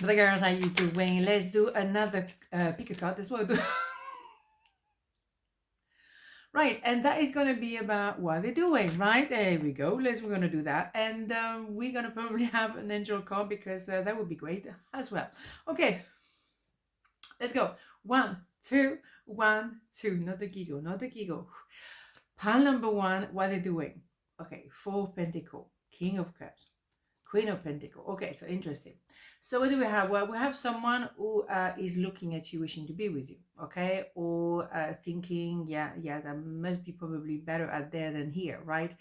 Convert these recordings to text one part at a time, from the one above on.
The girls, are you doing? Let's do another pick a card. That's what we do. Right, and that is going to be about what they're doing, right? There we go. We're going to do that. And we're going to probably have an angel card because that would be great as well. Okay, let's go. 1, 2, 1, 2. Not the giggle, not the giggle. Pile number 1, what they're doing. Okay, 4 Pentacle, King of Cups, Queen of Pentacle. Okay, so interesting. So what do we have? Well, we have someone who is looking at you, wishing to be with you, okay? Or thinking, yeah, that must be probably better out there than here, right?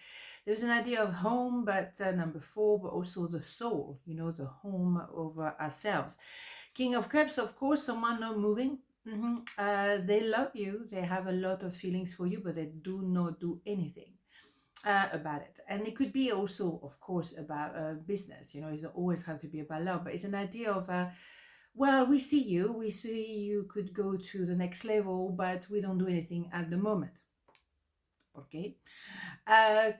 There's an idea of home, but number 4, but also the soul, the home of ourselves. King of Cups, of course, someone not moving. They love you. They have a lot of feelings for you, but they do not do anything about it. And it could be also, of course, about business. It doesn't always have to be about love, but it's an idea of, well, we see you could go to the next level, but we don't do anything at the moment. Okay.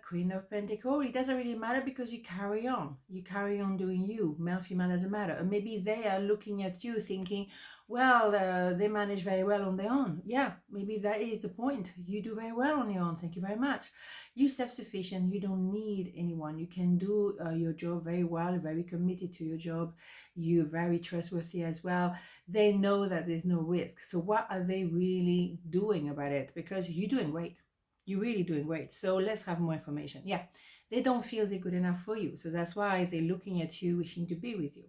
Queen of Pentacle, it doesn't really matter because you carry on doing you. Male, female doesn't matter. And maybe they are looking at you thinking, well, they manage very well on their own. Yeah, maybe that is the point. You do very well on your own. Thank you very much. You're self-sufficient. You don't need anyone. You can do your job very well, very committed to your job. You're very trustworthy as well. They know that there's no risk. So what are they really doing about it? Because you're doing great. You're really doing great. So let's have more information. Yeah, they don't feel they're good enough for you. So that's why they're looking at you, wishing to be with you.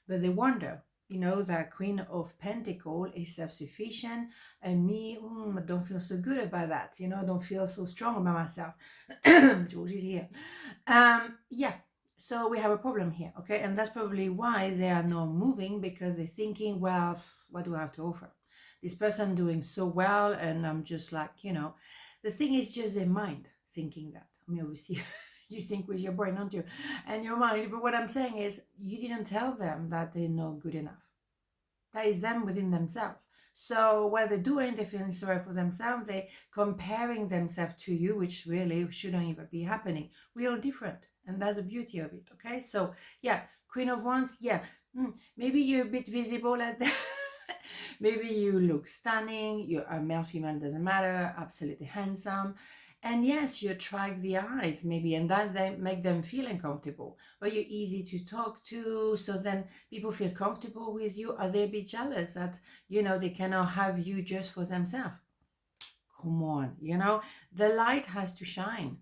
But they wonder, that Queen of Pentacle is self-sufficient, and me, I don't feel so good about that. I don't feel so strong about myself. George is here. Yeah, so we have a problem here, okay? And that's probably why they are not moving, because they're thinking, well, what do I have to offer? This person doing so well, and I'm just like, the thing is just their mind thinking that. I mean, obviously, you think with your brain, don't you? And your mind. But what I'm saying is, you didn't tell them that they're not good enough. That is them within themselves. So what they're doing, they're feeling sorry for themselves. They're comparing themselves to you, which really shouldn't even be happening. We're all different. And that's the beauty of it, okay? So, yeah, Queen of Wands, yeah. Maybe you're a bit visible at that. Maybe you look stunning, you're a male, female, doesn't matter, absolutely handsome. And yes, you attract the eyes maybe, and that they make them feel uncomfortable. But you're easy to talk to, so then people feel comfortable with you. Are they a bit jealous that, they cannot have you just for themselves? Come on, the light has to shine.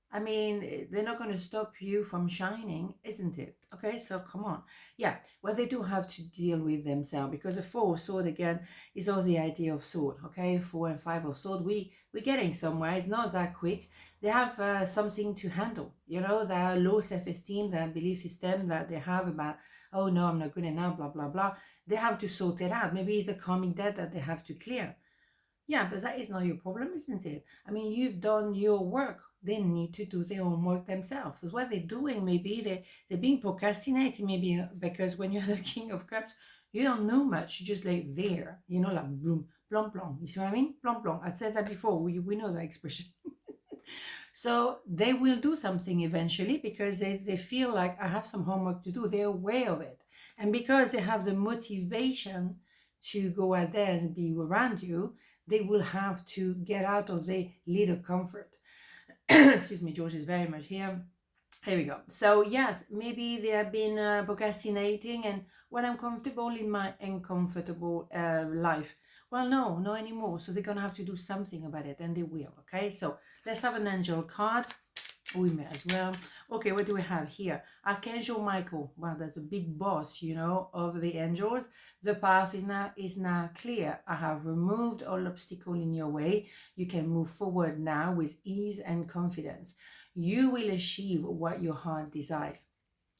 I mean, they're not going to stop you from shining, isn't it? Okay, so come on. Yeah, well, they do have to deal with themselves, because the 4 of sword again is all the idea of sword. Okay, 4 and 5 of sword, we're getting somewhere. It's not that quick. They have something to handle. Their low self-esteem, their belief system that they have about, oh no, I'm not good enough, blah blah blah. They have to sort it out. Maybe it's a karmic debt that they have to clear. Yeah, but that is not your problem, isn't it? I mean, you've done your work. They need to do their own work themselves. So what they're doing, maybe they're being procrastinating, maybe because when you're the King of Cups, you don't know much. You're just like there, like bloom, plom plom. You see what I mean? Plom plom. I said that before. We know that expression. So they will do something eventually, because they feel like, I have some homework to do. They're aware of it. And because they have the motivation to go out there and be around you, they will have to get out of their little comfort. Excuse me, George is very much here. Here we go. So yeah, maybe they have been procrastinating, and when I'm comfortable in my uncomfortable life, well, no, not anymore. So they're gonna have to do something about it, and they will. Okay, so let's have an angel card. We may as well. Okay, what do we have here? Archangel Michael. Well, that's a big boss, of the angels. The path is now clear. I have removed all obstacle in your way. You can move forward now with ease and confidence. You will achieve what your heart desires.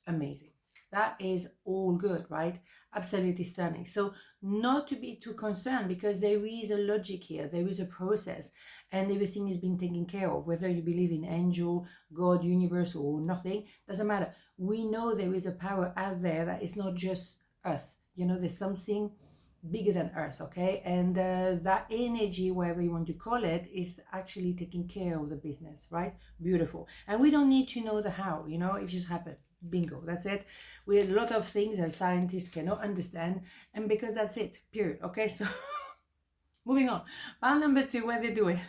Amazing. That is all good, right? Absolutely stunning. So not to be too concerned, because there is a logic here. There is a process, and everything is being taken care of. Whether you believe in angel, God, universe, or nothing, doesn't matter. We know there is a power out there that is not just us. There's something bigger than us, okay? And that energy, whatever you want to call it, is actually taking care of the business, right? Beautiful. And we don't need to know the how, it just happened. Bingo, that's it. We have a lot of things that scientists cannot understand, and because that's it, period. Okay, so moving on. Pile number 2, what they doing?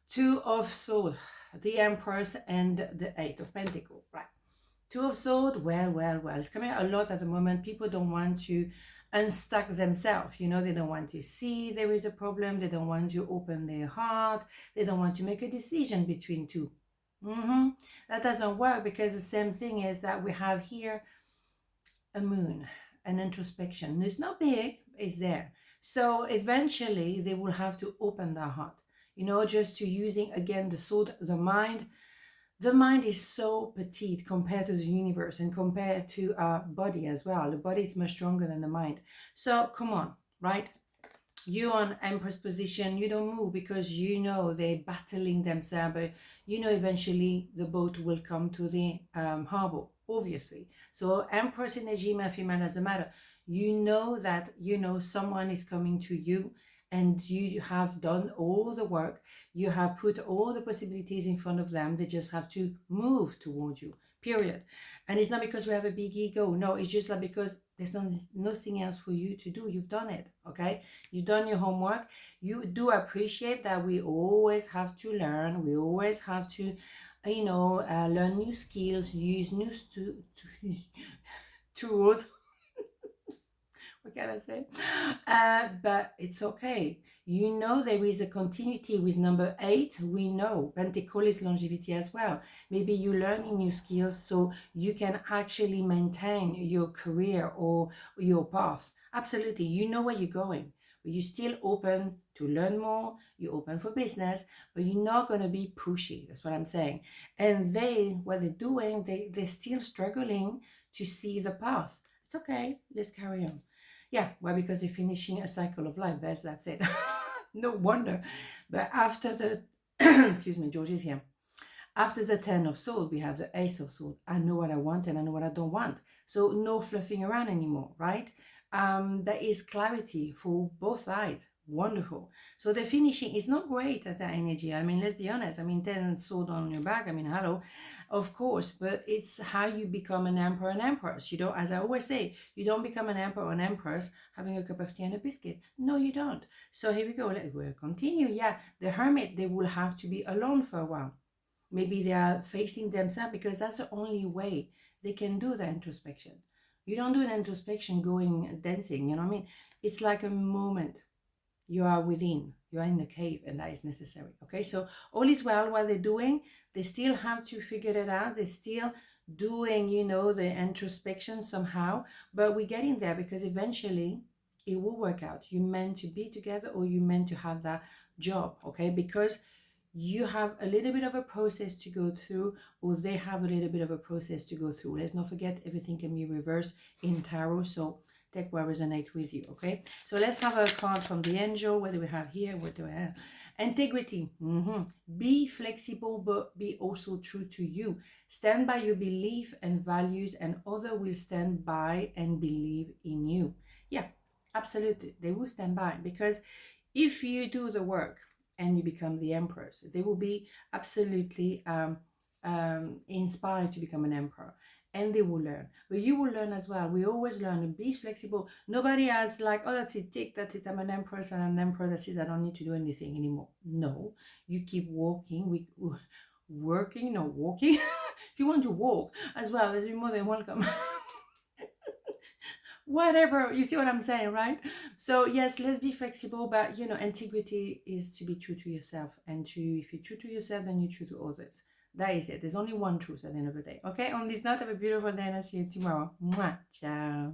2 of Swords, the Empress and the 8 of Pentacles, right? 2 of Swords, well, it's coming out a lot at the moment. People don't want to unstuck themselves, you know, they don't want to see there is a problem, they don't want to open their heart, they don't want to make a decision between two. That doesn't work, because the same thing is that we have here a moon, an introspection. It's not big, it's there. So eventually they will have to open their heart, you know, just to using again the sword, the mind. The mind is so petite compared to the universe and compared to our body as well. The body is much stronger than the mind. So come on, right? You on Empress position, you don't move because you know they're battling themselves, but you know eventually the boat will come to the harbor, obviously. So Empress energy, male, female, doesn't matter. You know that, you know, someone is coming to you, and you have done all the work, you have put all the possibilities in front of them, they just have to move towards you, period. And it's not because we have a big ego, no, it's just like because there's nothing else for you to do. You've done it, okay? You've done your homework. You do appreciate that we always have to learn, we always have to, you know, learn new skills, use new tools. What can I say? But it's okay. You know, there is a continuity with number 8. We know Pentacle is longevity as well. Maybe you learning new skills so you can actually maintain your career or your path. Absolutely. You know where you're going, but you're still open to learn more. You're open for business, but you're not going to be pushy. That's what I'm saying. And what they're doing, they're still struggling to see the path. It's okay. Let's carry on. Yeah, well, because they're finishing a cycle of life. That's it. No wonder. But after the, excuse me, George is here. After the 10 of Swords, we have the Ace of Swords. I know what I want and I know what I don't want. So no fluffing around anymore, right? There is clarity for both sides. Wonderful. So the finishing is not great at that energy. I mean, let's be honest. I mean, 10 sword on your back. I mean, hello, of course, but it's how you become an emperor and empress. You don't, as I always say, you don't become an emperor or an empress having a cup of tea and a biscuit. No, you don't. So here we go. We'll continue. Yeah, the hermit, they will have to be alone for a while. Maybe they are facing themselves, because that's the only way they can do the introspection. You don't do an introspection going dancing, you know what I mean? It's like a moment. You are within, you are in the cave, and that is necessary. Okay, so all is well while they're doing. They still have to figure it out. They're still doing, you know, the introspection somehow, but we're getting there, because eventually it will work out. You're meant to be together, or you're meant to have that job, okay? Because you have a little bit of a process to go through, or they have a little bit of a process to go through. Let's not forget, everything can be reversed in tarot, so take what resonates with you, okay? So let's have a card from the angel. What do we have here? What do I have? Integrity. Be flexible, but be also true to you. Stand by your belief and values, and others will stand by and believe in you. Yeah, absolutely. They will stand by, because if you do the work and you become the empress, they will be absolutely inspired to become an emperor. And they will learn, but you will learn as well. We always learn, and be flexible. Nobody has like, oh, that's it, tick, that's it, I'm an empress and an emperor, that's it, I don't need to do anything anymore. No, you keep walking, working, not walking. If you want to walk as well, you're more than welcome. Whatever, you see what I'm saying, right? So yes, let's be flexible, but you know, integrity is to be true to yourself, and if you're true to yourself, then you're true to others. That is it. There's only one truth at the end of the day. Okay, on this note, have a beautiful day, and I'll see you tomorrow. Mwah. Ciao.